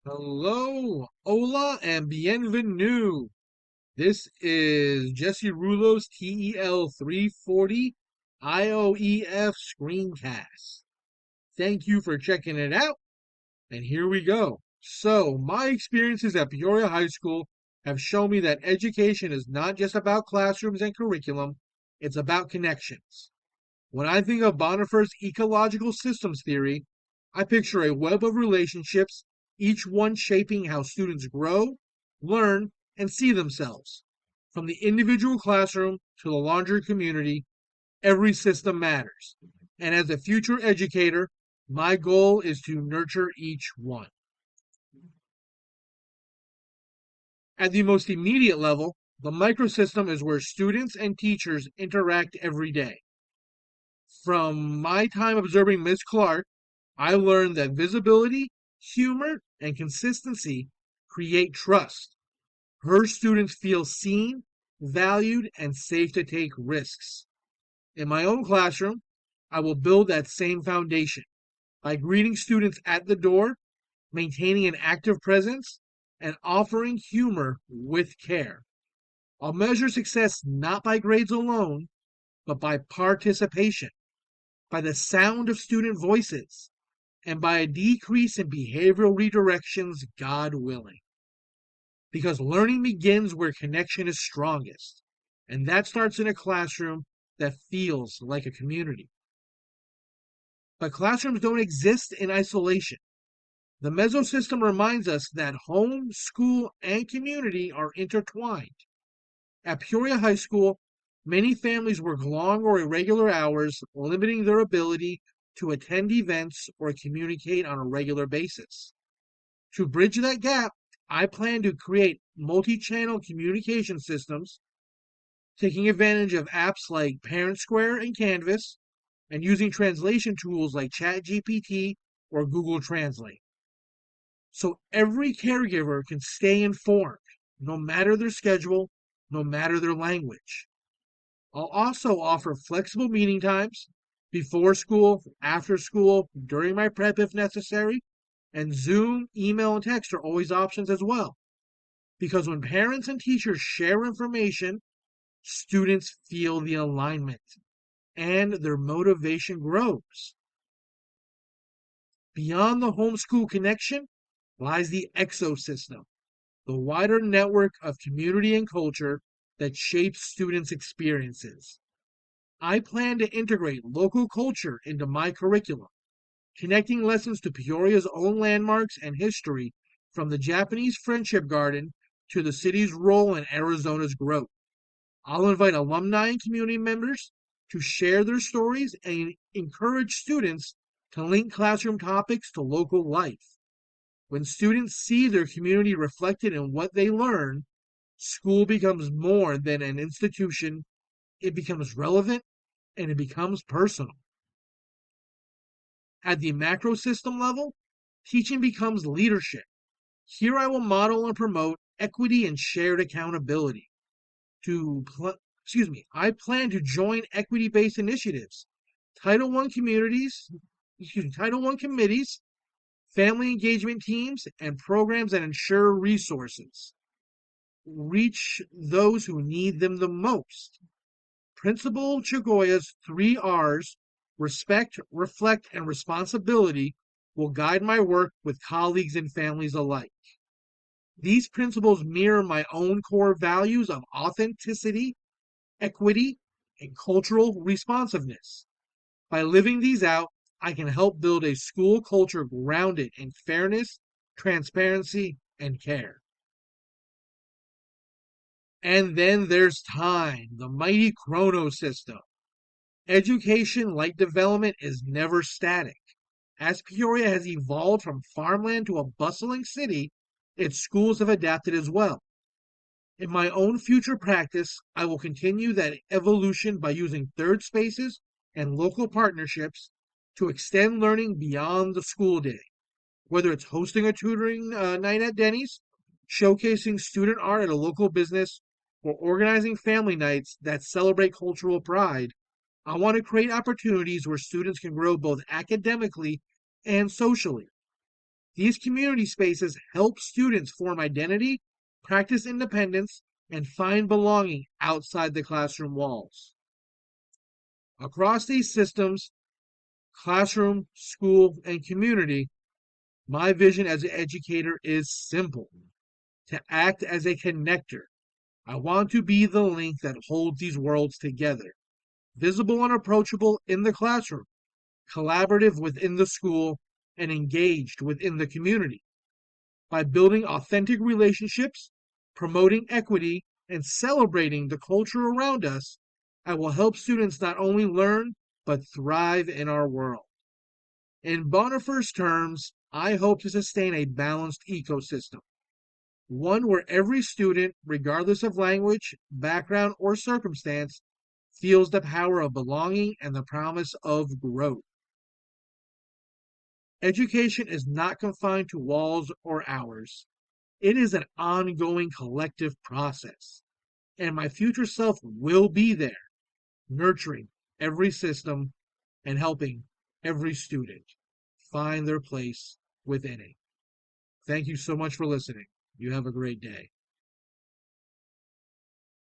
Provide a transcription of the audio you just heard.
Hello, hola, and bienvenue. This is Jesse Rullo's TEL 340 IoEF Screencast. Thank you for checking it out, and here we go. So, my experiences at Peoria High School have shown me that education is not just about classrooms and curriculum, it's about connections. When I think of Bonhoeffer's ecological systems theory, I picture a web of relationships, each one shaping how students grow, learn, and see themselves. From the individual classroom to the larger community, every system matters. And as a future educator, my goal is to nurture each one. At the most immediate level, the microsystem is where students and teachers interact every day. From my time observing Miss Clark, I learned that visibility, humor, and consistency create trust. Her students feel seen, valued, and safe to take risks. In my own classroom, I will build that same foundation by greeting students at the door, maintaining an active presence, and offering humor with care. I'll measure success not by grades alone, but by participation, by the sound of student voices, and by a decrease in behavioral redirections, God willing. Because learning begins where connection is strongest, and that starts in a classroom that feels like a community. But classrooms don't exist in isolation. The mesosystem reminds us that home, school, and community are intertwined. At Peoria High School, many families work long or irregular hours, limiting their ability to attend events or communicate on a regular basis. To bridge that gap, I plan to create multi channel communication systems, taking advantage of apps like Parent Square and Canvas, and using translation tools like ChatGPT or Google Translate. So every caregiver can stay informed, no matter their schedule, no matter their language. I'll also offer flexible meeting times before school, after school, during my prep if necessary, and Zoom, email, and text are always options as well. Because when parents and teachers share information, students feel the alignment and their motivation grows. Beyond the homeschool connection lies the exosystem, the wider network of community and culture that shapes students' experiences. I plan to integrate local culture into my curriculum, connecting lessons to Peoria's own landmarks and history, from the Japanese Friendship Garden to the city's role in Arizona's growth. I'll invite alumni and community members to share their stories and encourage students to link classroom topics to local life. When students see their community reflected in what they learn, school becomes more than an institution, it becomes relevant and it becomes personal. At the macro system level, teaching becomes leadership. Here I will model and promote equity and shared accountability. I plan to join equity-based initiatives, Title I communities, Title I committees, family engagement teams, and programs that ensure resources reach those who need them the most. Principal Chagoya's three R's, respect, reflect, and responsibility, will guide my work with colleagues and families alike. These principles mirror my own core values of authenticity, equity, and cultural responsiveness. By living these out, I can help build a school culture grounded in fairness, transparency, and care. And then there's time, the mighty chrono system. Education, like development, is never static. As Peoria has evolved from farmland to a bustling city, its schools have adapted as well. In my own future practice, I will continue that evolution by using third spaces and local partnerships to extend learning beyond the school day. Whether it's hosting a tutoring night at Denny's, showcasing student art at a local business, or organizing family nights that celebrate cultural pride, I want to create opportunities where students can grow both academically and socially. These community spaces help students form identity, practice independence, and find belonging outside the classroom walls. Across these systems, classroom, school, and community, my vision as an educator is simple: to act as a connector. I want to be the link that holds these worlds together, visible and approachable in the classroom, collaborative within the school, and engaged within the community. By building authentic relationships, promoting equity, and celebrating the culture around us, I will help students not only learn, but thrive in our world. In Bonifer's terms, I hope to sustain a balanced ecosystem, one where every student, regardless of language, background, or circumstance, feels the power of belonging and the promise of growth. Education is not confined to walls or hours. It is an ongoing collective process, and my future self will be there, nurturing every system and helping every student find their place within it. Thank you so much for listening. You have a great day.